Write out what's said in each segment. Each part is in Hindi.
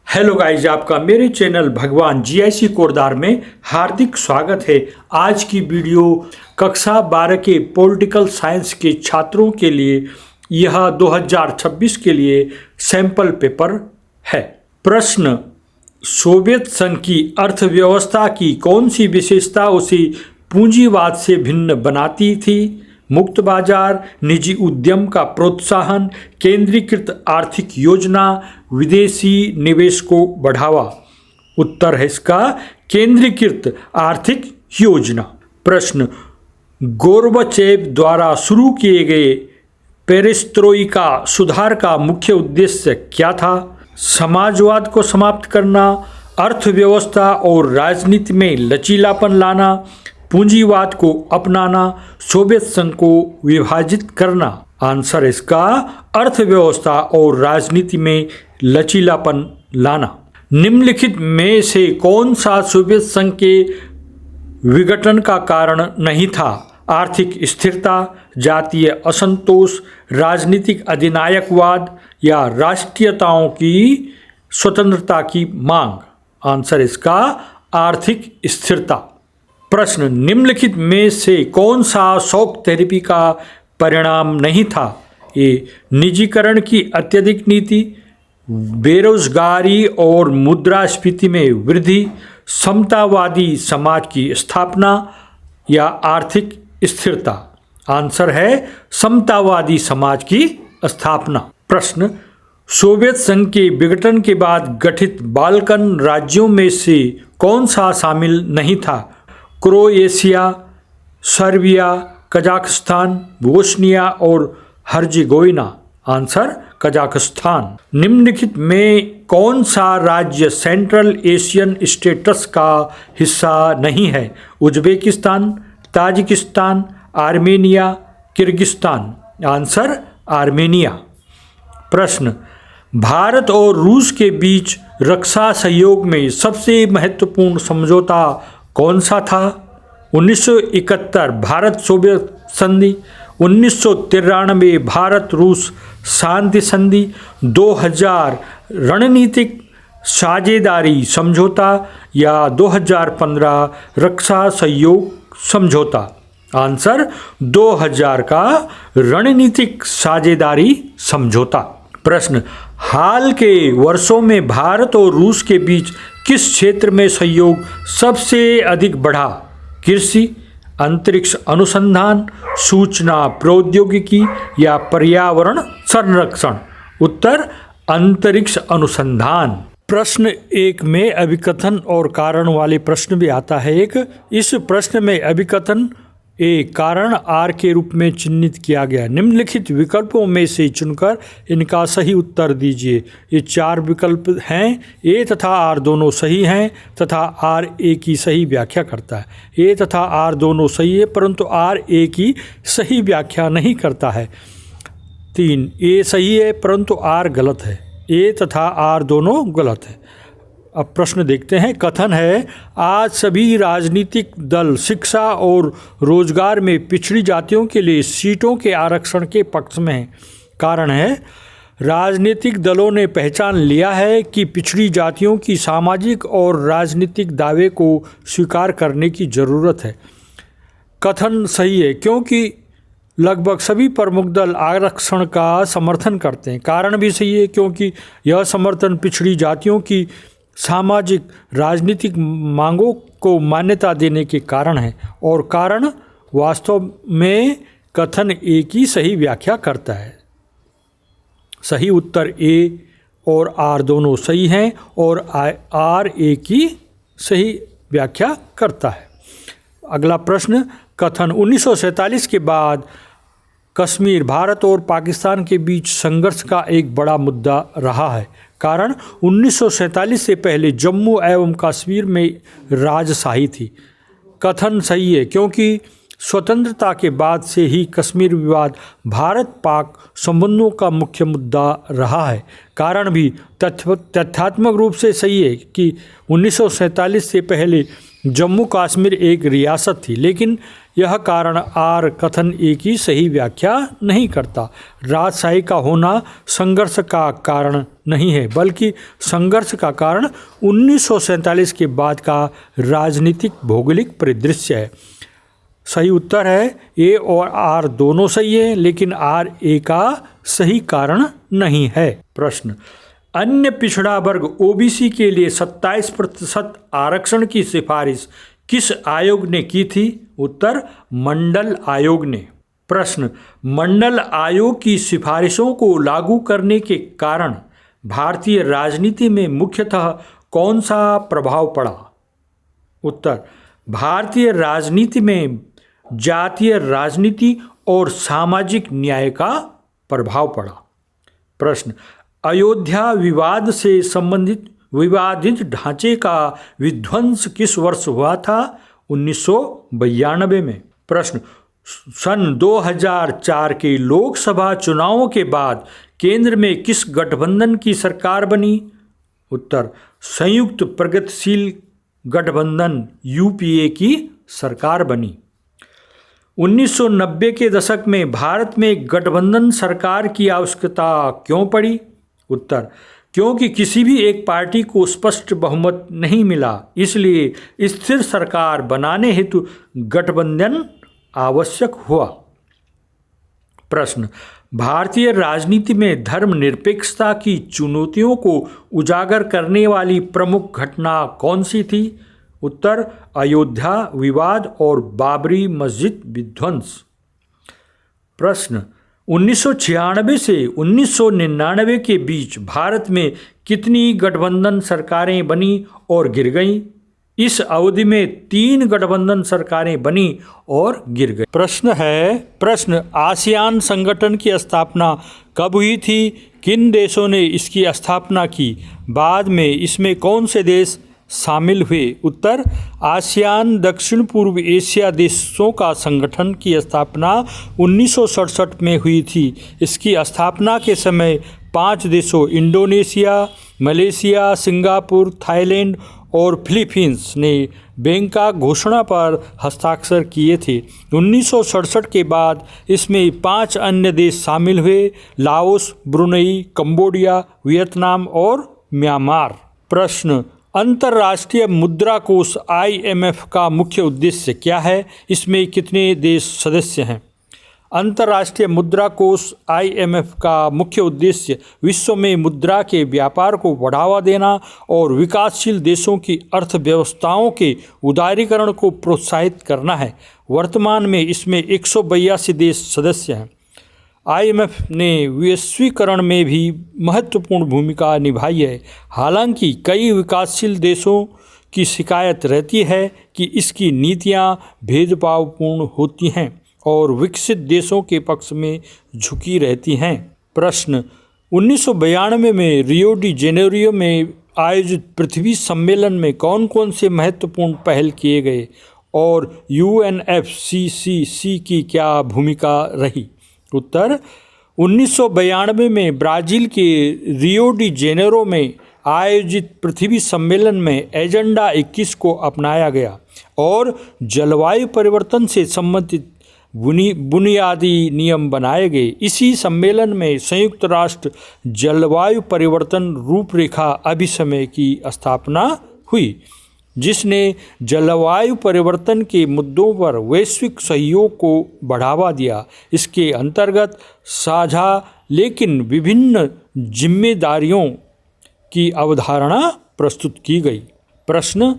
हेलो गाइज, आपका मेरे चैनल भगवान जीआईसी कोरदार में हार्दिक स्वागत है। आज की वीडियो कक्षा 12 के पॉलिटिकल साइंस के छात्रों के लिए यह 2026 के लिए सैंपल पेपर है। प्रश्न: सोवियत संघ की अर्थव्यवस्था की कौन सी विशेषता उसे पूंजीवाद से भिन्न बनाती थी? मुक्त बाजार, निजी उद्यम का प्रोत्साहन, केंद्रीकृत आर्थिक योजना, विदेशी निवेश को बढ़ावा। उत्तर है इसका केंद्रीकृत आर्थिक योजना। प्रश्न: गोर्बाचेव द्वारा शुरू किए गए पेरेस्ट्रोइका सुधार का मुख्य उद्देश्य क्या था? समाजवाद को समाप्त करना, अर्थव्यवस्था और राजनीति में लचीलापन लाना, पूंजीवाद को अपनाना, सोवियत संघ को विभाजित करना। आंसर इसका अर्थव्यवस्था और राजनीति में लचीलापन लाना। निम्नलिखित में से कौन सा सोवियत संघ के विघटन का कारण नहीं था? आर्थिक स्थिरता, जातीय असंतोष, राजनीतिक अधिनायकवाद या राष्ट्रीयताओं की स्वतंत्रता की मांग। आंसर इसका आर्थिक स्थिरता। प्रश्न: निम्नलिखित में से कौन सा शॉक थेरेपी का परिणाम नहीं था? ए. निजीकरण की अत्यधिक नीति, बेरोजगारी और मुद्रास्फीति में वृद्धि, समतावादी समाज की स्थापना या आर्थिक स्थिरता। आंसर है समतावादी समाज की स्थापना। प्रश्न: सोवियत संघ के विघटन के बाद गठित बाल्कन राज्यों में से कौन सा शामिल नहीं था? क्रोएशिया, सर्बिया, कजाकिस्तान, बोस्निया और हर्जेगोविना। Answer Kazakhstan. निम्नलिखित में कौन सा राज्य सेंट्रल एशियन स्टेटस का हिस्सा नहीं है? Uzbekistan, Tajikistan, Armenia, Kyrgyzstan. Answer Armenia. प्रश्न: भारत और रूस के बीच रक्षा सहयोग में सबसे महत्वपूर्ण समझौता कौन सा था? 1971 भारत सोवियत संधि, 1993 भारत रूस शांति संधि, 2000 रणनीतिक साझेदारी समझौता या 2015 रक्षा सहयोग समझौता। आंसर 2000 का रणनीतिक साझेदारी समझौता। प्रश्न: हाल के वर्षों में भारत और रूस के बीच किस क्षेत्र में सहयोग सबसे अधिक बढ़ा? कृषि, अंतरिक्ष अनुसंधान, सूचना प्रौद्योगिकी या पर्यावरण संरक्षण। उत्तर अंतरिक्ष अनुसंधान। प्रश्न 1 में अभिकथन और कारण वाले प्रश्न भी आता है एक। इस प्रश्न में अभिकथन ए कारण आर के रूप में चिन्हित किया गया। निम्नलिखित विकल्पों में से चुनकर इनका सही उत्तर दीजिए। ये 4 विकल्प हैं। ए तथा आर दोनों सही हैं तथा आर ए की सही व्याख्या करता है। ए तथा आर दोनों सही है परंतु आर ए की सही व्याख्या नहीं करता है। 3 ए सही है परंतु आर गलत है। ए तथा आर दोनों गलत है। अब प्रश्न देखते हैं। कथन है, आज सभी राजनीतिक दल शिक्षा और रोजगार में पिछड़ी जातियों के लिए सीटों के आरक्षण के पक्ष में हैं। कारण है, राजनीतिक दलों ने पहचान लिया है कि पिछड़ी जातियों की सामाजिक और राजनीतिक दावे को स्वीकार करने की ज़रूरत है। कथन सही है क्योंकि लगभग सभी प्रमुख दल आरक्षण का समर्थन करते हैं। कारण भी सही है क्योंकि यह समर्थन पिछड़ी जातियों की सामाजिक राजनीतिक मांगों को मान्यता देने के कारण है और कारण वास्तव में कथन ए की सही व्याख्या करता है। सही उत्तर ए और आर दोनों सही हैं और आर ए की सही व्याख्या करता है। अगला प्रश्न। कथन 1947 के बाद कश्मीर भारत और पाकिस्तान के बीच संघर्ष का एक बड़ा मुद्दा रहा है। कारण 1947 से पहले जम्मू एवं कश्मीर में राजशाही थी। कथन सही है क्योंकि स्वतंत्रता के बाद से ही कश्मीर विवाद भारत पाक संबंधों का मुख्य मुद्दा रहा है। कारण भी तथ्यात्मक रूप से सही है कि 1947 से पहले जम्मू कश्मीर एक रियासत थी, लेकिन यह कारण आर कथन एक ही सही व्याख्या नहीं करता। राजशाही का होना संघर्ष का कारण नहीं है, बल्कि संघर्ष का कारण 1947 के बाद का राजनीतिक भौगोलिक परिदृश्य है। सही उत्तर है ए और आर दोनों सही है, लेकिन आर ए का सही कारण नहीं है। प्रश्न, अन्य पिछड़ा वर्ग ओबीसी के लिए 27% आरक्षण की सिफारिश किस आयोग ने की थी? उत्तर, मंडल आयोग ने। प्रश्न, मंडल आयोग की सिफारिशों को लागू करने के कारण भारतीय राजनीति में मुख्यतः कौन सा प्रभाव पड़ा? उत्तर, भारतीय राजनीति में जातीय राजनीति और सामाजिक न्याय का प्रभाव पड़ा। प्रश्न, अयोध्या विवाद से संबंधित विवादित ढांचे का विध्वंस किस वर्ष हुआ था? 1992 में। प्रश्न, सन 2004 के लोकसभा चुनावों के बाद केंद्र में किस गठबंधन की सरकार बनी? उत्तर, संयुक्त प्रगतिशील गठबंधन यूपीए की सरकार बनी। 1990 के दशक में भारत में गठबंधन सरकार की आवश्यकता क्यों पड़ी? उत्तर, क्योंकि किसी भी एक पार्टी को स्पष्ट बहुमत नहीं मिला, इसलिए स्थिर सरकार बनाने हेतु गठबंधन आवश्यक हुआ। प्रश्न, भारतीय राजनीति में धर्मनिरपेक्षता की चुनौतियों को उजागर करने वाली प्रमुख घटना कौन सी थी? उत्तर, अयोध्या विवाद और बाबरी मस्जिद विध्वंस। प्रश्न, 1996 से 1999 के बीच भारत में कितनी गठबंधन सरकारें बनी और गिर गईं? इस अवधि में 3 गठबंधन सरकारें बनी और गिर गई। प्रश्न, आसियान संगठन की स्थापना कब हुई थी? किन देशों ने इसकी स्थापना की? बाद में इसमें कौन से देश शामिल हुए? उत्तर, आसियान दक्षिण पूर्व एशिया देशों का संगठन की स्थापना 1967 में हुई थी। इसकी स्थापना के समय 5 देशों इंडोनेशिया, मलेशिया, सिंगापुर, थाईलैंड और फिलीपींस ने बैंकॉक घोषणा पर हस्ताक्षर किए थे। 1967 के बाद इसमें 5 अन्य देश शामिल हुए, लाओस, ब्रुनेई, कंबोडिया, वियतनाम और म्यांमार। प्रश्न, अंतर्राष्ट्रीय मुद्रा कोष IMF का मुख्य उद्देश्य क्या है? इसमें कितने देश सदस्य हैं? अंतर्राष्ट्रीय मुद्रा कोष IMF का मुख्य उद्देश्य विश्व में मुद्रा के व्यापार को बढ़ावा देना और विकासशील देशों की अर्थव्यवस्थाओं के उदारीकरण को प्रोत्साहित करना है। वर्तमान में इसमें 182 देश सदस्य हैं। IMF ने वैश्वीकरण में भी महत्वपूर्ण भूमिका निभाई है। हालांकि कई विकासशील देशों की शिकायत रहती है कि इसकी नीतियां भेदभावपूर्ण होती हैं और विकसित देशों के पक्ष में झुकी रहती हैं। प्रश्न, 1992 में रियो डी जेनेरियो में आयोजित पृथ्वी सम्मेलन में कौन कौन से महत्वपूर्ण पहल किए गए और UNFCCC की क्या भूमिका रही? उत्तर, 1992 में ब्राज़ील के रियो डी जेनेरो में आयोजित पृथ्वी सम्मेलन में एजेंडा 21 को अपनाया गया और जलवायु परिवर्तन से संबंधित बुनियादी नियम बनाए गए। इसी सम्मेलन में संयुक्त राष्ट्र जलवायु परिवर्तन रूपरेखा अभिसमय की स्थापना हुई, जिसने जलवायु परिवर्तन के मुद्दों पर वैश्विक सहयोग को बढ़ावा दिया। इसके अंतर्गत साझा लेकिन विभिन्न जिम्मेदारियों की अवधारणा प्रस्तुत की गई। प्रश्न,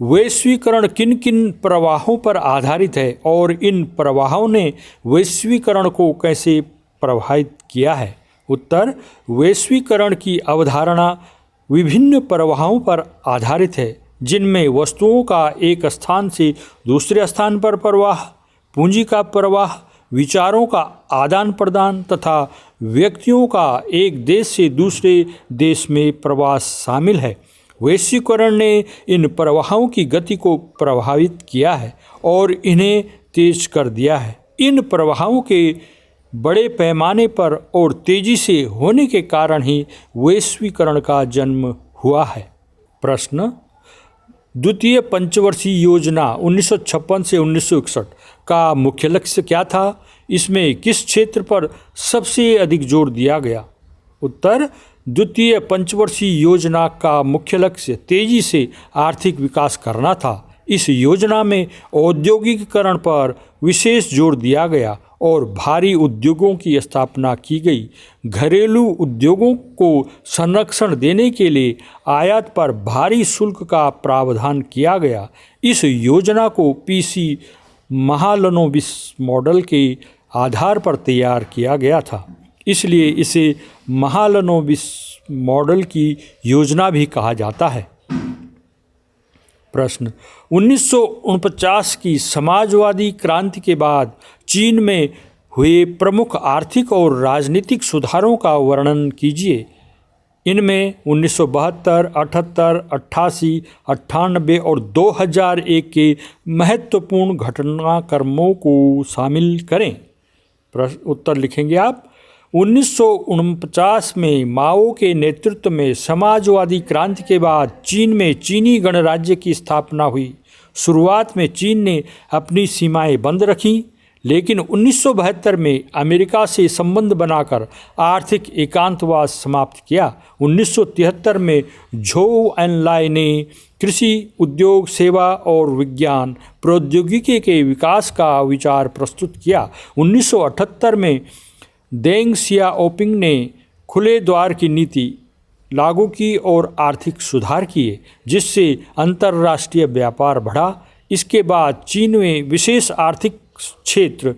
वैश्वीकरण किन किन प्रवाहों पर आधारित है और इन प्रवाहों ने वैश्वीकरण को कैसे प्रभावित किया है? उत्तर, वैश्वीकरण की अवधारणा विभिन्न प्रवाहों पर आधारित है, जिनमें वस्तुओं का एक स्थान से दूसरे स्थान पर प्रवाह, पूंजी का प्रवाह, विचारों का आदान प्रदान तथा व्यक्तियों का एक देश से दूसरे देश में प्रवास शामिल है। वैश्वीकरण ने इन प्रवाहों की गति को प्रभावित किया है और इन्हें तेज कर दिया है। इन प्रभावों के बड़े पैमाने पर और तेजी से होने के कारण ही वैश्वीकरण का जन्म हुआ है। प्रश्न, द्वितीय पंचवर्षीय योजना 1956 से 1961 का मुख्य लक्ष्य क्या था? इसमें किस क्षेत्र पर सबसे अधिक जोर दिया गया? उत्तर, द्वितीय पंचवर्षीय योजना का मुख्य लक्ष्य तेजी से आर्थिक विकास करना था। इस योजना में औद्योगिकीकरण पर विशेष जोर दिया गया और भारी उद्योगों की स्थापना की गई। घरेलू उद्योगों को संरक्षण देने के लिए आयात पर भारी शुल्क का प्रावधान किया गया। इस योजना को पीसी महालनोबिस मॉडल के आधार पर तैयार किया गया था, इसलिए इसे महालनोबिस मॉडल की योजना भी कहा जाता है। प्रश्न, 1949 की समाजवादी क्रांति के बाद चीन में हुए प्रमुख आर्थिक और राजनीतिक सुधारों का वर्णन कीजिए। इनमें 1972, 78, 88, 98 और 2001 के महत्वपूर्ण घटनाक्रमों को शामिल करें। उत्तर लिखेंगे आप। 1949 में माओ के नेतृत्व में समाजवादी क्रांति के बाद चीन में चीनी गणराज्य की स्थापना हुई। शुरुआत में चीन ने अपनी सीमाएं बंद रखीं, लेकिन 1972 में अमेरिका से संबंध बनाकर आर्थिक एकांतवास समाप्त किया। 1973 में झोउ एनलाई ने कृषि, उद्योग, सेवा और विज्ञान प्रौद्योगिकी के विकास का विचार प्रस्तुत किया। 1978 में देंग सियाओपिंग ने खुले द्वार की नीति लागू की और आर्थिक सुधार किए, जिससे अंतर्राष्ट्रीय व्यापार बढ़ा। इसके बाद चीन में विशेष आर्थिक क्षेत्र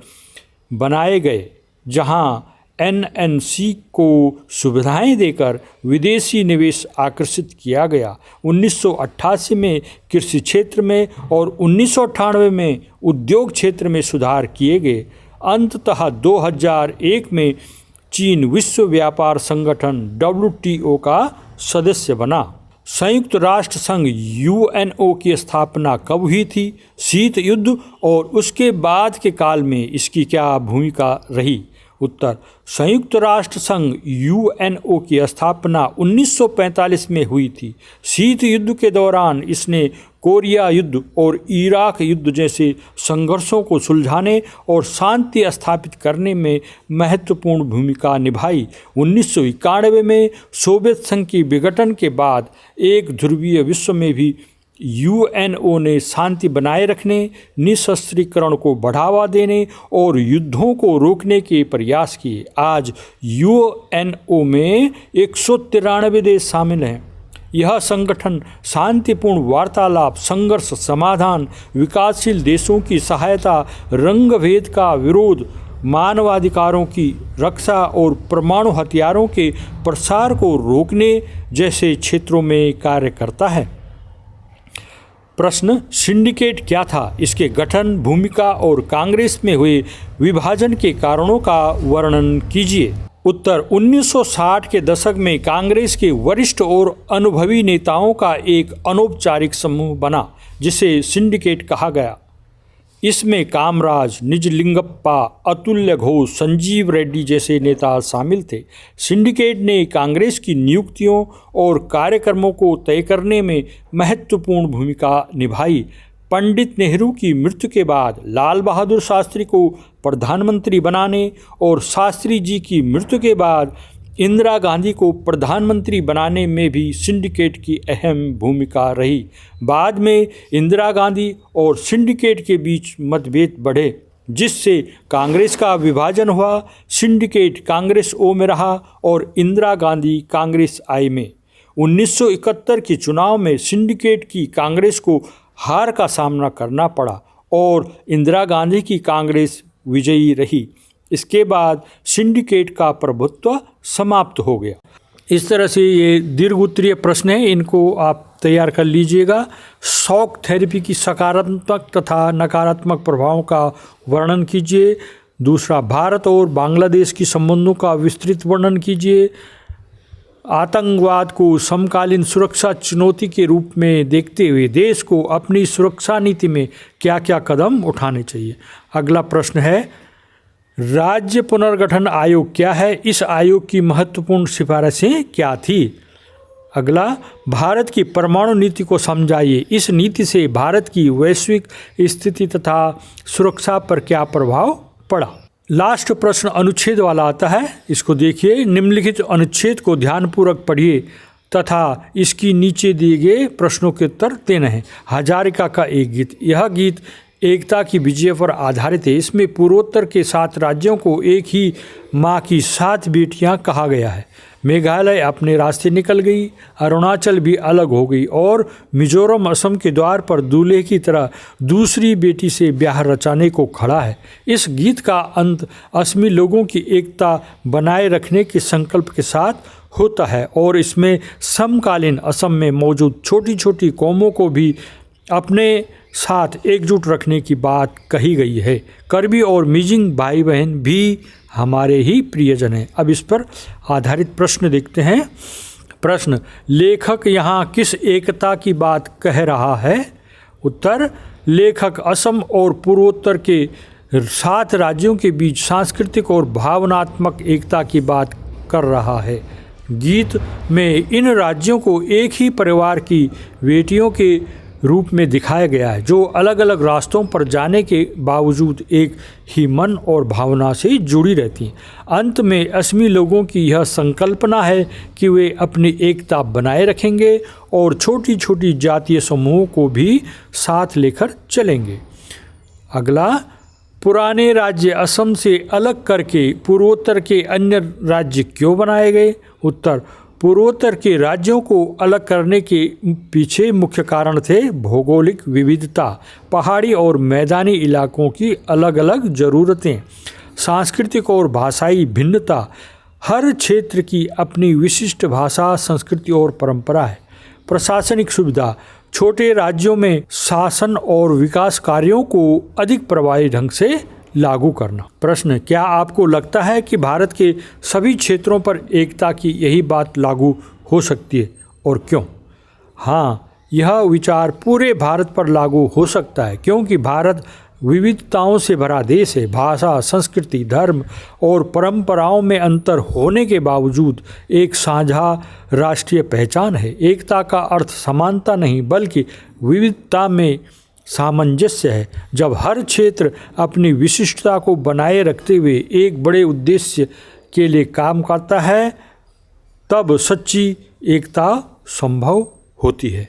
बनाए गए, जहां एनएनसी को सुविधाएं देकर विदेशी निवेश आकर्षित किया गया। 1988 में कृषि क्षेत्र में और 1998 में उद्योग क्षेत्र में सुधार किए गए। अंततः 2001 में चीन विश्व व्यापार संगठन WTO का सदस्य बना। संयुक्त राष्ट्र संघ UNO की स्थापना कब हुई थी? शीत युद्ध और उसके बाद के काल में इसकी क्या भूमिका रही? उत्तर, संयुक्त राष्ट्र संघ UNO की स्थापना 1945 में हुई थी। शीत युद्ध के दौरान इसने कोरिया युद्ध और इराक युद्ध जैसे संघर्षों को सुलझाने और शांति स्थापित करने में महत्वपूर्ण भूमिका निभाई। 1991 में सोवियत संघ की विघटन के बाद एक ध्रुवीय विश्व में भी UNO ने शांति बनाए रखने, निशस्त्रीकरण को बढ़ावा देने और युद्धों को रोकने के प्रयास किए। आज UNO में 193 देश शामिल हैं। यह संगठन शांतिपूर्ण वार्तालाप, संघर्ष समाधान, विकासशील देशों की सहायता, रंगभेद का विरोध, मानवाधिकारों की रक्षा और परमाणु हथियारों के प्रसार को रोकने जैसे क्षेत्रों में कार्य करता है। प्रश्न, सिंडिकेट क्या था? इसके गठन, भूमिका और कांग्रेस में हुए विभाजन के कारणों का वर्णन कीजिए। उत्तर, 1960 के दशक में कांग्रेस के वरिष्ठ और अनुभवी नेताओं का एक अनौपचारिक समूह बना, जिसे सिंडिकेट कहा गया। इसमें कामराज, निजलिंगप्पा, अतुल्य घोष, संजीव रेड्डी जैसे नेता शामिल थे। सिंडिकेट ने कांग्रेस की नियुक्तियों और कार्यक्रमों को तय करने में महत्वपूर्ण भूमिका निभाई। पंडित नेहरू की मृत्यु के बाद लाल बहादुर शास्त्री को प्रधानमंत्री बनाने और शास्त्री जी की मृत्यु के बाद इंदिरा गांधी को प्रधानमंत्री बनाने में भी सिंडिकेट की अहम भूमिका रही। बाद में इंदिरा गांधी और सिंडिकेट के बीच मतभेद बढ़े, जिससे कांग्रेस का विभाजन हुआ। सिंडिकेट कांग्रेस ओ में रहा और इंदिरा गांधी कांग्रेस आई में। 1971 के चुनाव में सिंडिकेट की कांग्रेस को हार का सामना करना पड़ा और इंदिरा गांधी की कांग्रेस विजयी रही। इसके बाद सिंडिकेट का प्रभुत्व समाप्त हो गया। इस तरह से ये दीर्घ उत्तरीय प्रश्न है, इनको आप तैयार कर लीजिएगा। शॉक थेरेपी की सकारात्मक तथा नकारात्मक प्रभावों का वर्णन कीजिए। दूसरा, भारत और बांग्लादेश की संबंधों का विस्तृत वर्णन कीजिए। आतंकवाद को समकालीन सुरक्षा चुनौती के रूप में देखते हुए देश को अपनी सुरक्षा नीति में क्या क्या कदम उठाने चाहिए। अगला प्रश्न है, राज्य पुनर्गठन आयोग क्या है? इस आयोग की महत्वपूर्ण सिफारिशें क्या थी? अगला, भारत की परमाणु नीति को समझाइए। इस नीति से भारत की वैश्विक स्थिति तथा सुरक्षा पर क्या प्रभाव पड़ा? लास्ट प्रश्न अनुच्छेद वाला आता है, इसको देखिए। निम्नलिखित अनुच्छेद को ध्यानपूर्वक पढ़िए तथा इसकी नीचे दिए गए प्रश्नों के उत्तर देने हैं। हजारिका का एक गीत, यह गीत एकता की विजय पर आधारित है। इसमें पूर्वोत्तर के 7 राज्यों को एक ही माँ की 7 बेटियां कहा गया है। मेघालय अपने रास्ते निकल गई, अरुणाचल भी अलग हो गई और मिजोरम असम के द्वार पर दूल्हे की तरह दूसरी बेटी से ब्याह रचाने को खड़ा है। इस गीत का अंत असमी लोगों की एकता बनाए रखने के संकल्प के साथ होता है और इसमें समकालीन असम में मौजूद छोटी छोटी कौमों को भी अपने साथ एकजुट रखने की बात कही गई है। कर्बी और मिजिंग भाई बहन भी हमारे ही प्रियजन हैं। अब इस पर आधारित प्रश्न देखते हैं। प्रश्न, लेखक यहाँ किस एकता की बात कह रहा है? उत्तर, लेखक असम और पूर्वोत्तर के 7 राज्यों के बीच सांस्कृतिक और भावनात्मक एकता की बात कर रहा है। गीत में इन राज्यों को एक ही परिवार की बेटियों के रूप में दिखाया गया है, जो अलग अलग रास्तों पर जाने के बावजूद एक ही मन और भावना से जुड़ी रहती हैं। अंत में असमी लोगों की यह संकल्पना है कि वे अपनी एकता बनाए रखेंगे और छोटी छोटी जातीय समूहों को भी साथ लेकर चलेंगे। अगला, पुराने राज्य असम से अलग करके पूर्वोत्तर के अन्य राज्य क्यों बनाए गए? उत्तर, पूर्वोत्तर के राज्यों को अलग करने के पीछे मुख्य कारण थे भौगोलिक विविधता, पहाड़ी और मैदानी इलाकों की अलग अलग ज़रूरतें, सांस्कृतिक और भाषाई भिन्नता। हर क्षेत्र की अपनी विशिष्ट भाषा, संस्कृति और परंपरा है। प्रशासनिक सुविधा, छोटे राज्यों में शासन और विकास कार्यों को अधिक प्रभावी ढंग से लागू करना। प्रश्न, क्या आपको लगता है कि भारत के सभी क्षेत्रों पर एकता की यही बात लागू हो सकती है और क्यों? हाँ, यह विचार पूरे भारत पर लागू हो सकता है क्योंकि भारत विविधताओं से भरा देश है। भाषा, संस्कृति, धर्म और परंपराओं में अंतर होने के बावजूद एक साझा राष्ट्रीय पहचान है। एकता का अर्थ समानता नहीं बल्कि विविधता में सामंजस्य है। जब हर क्षेत्र अपनी विशिष्टता को बनाए रखते हुए एक बड़े उद्देश्य के लिए काम करता है, तब सच्ची एकता संभव होती है।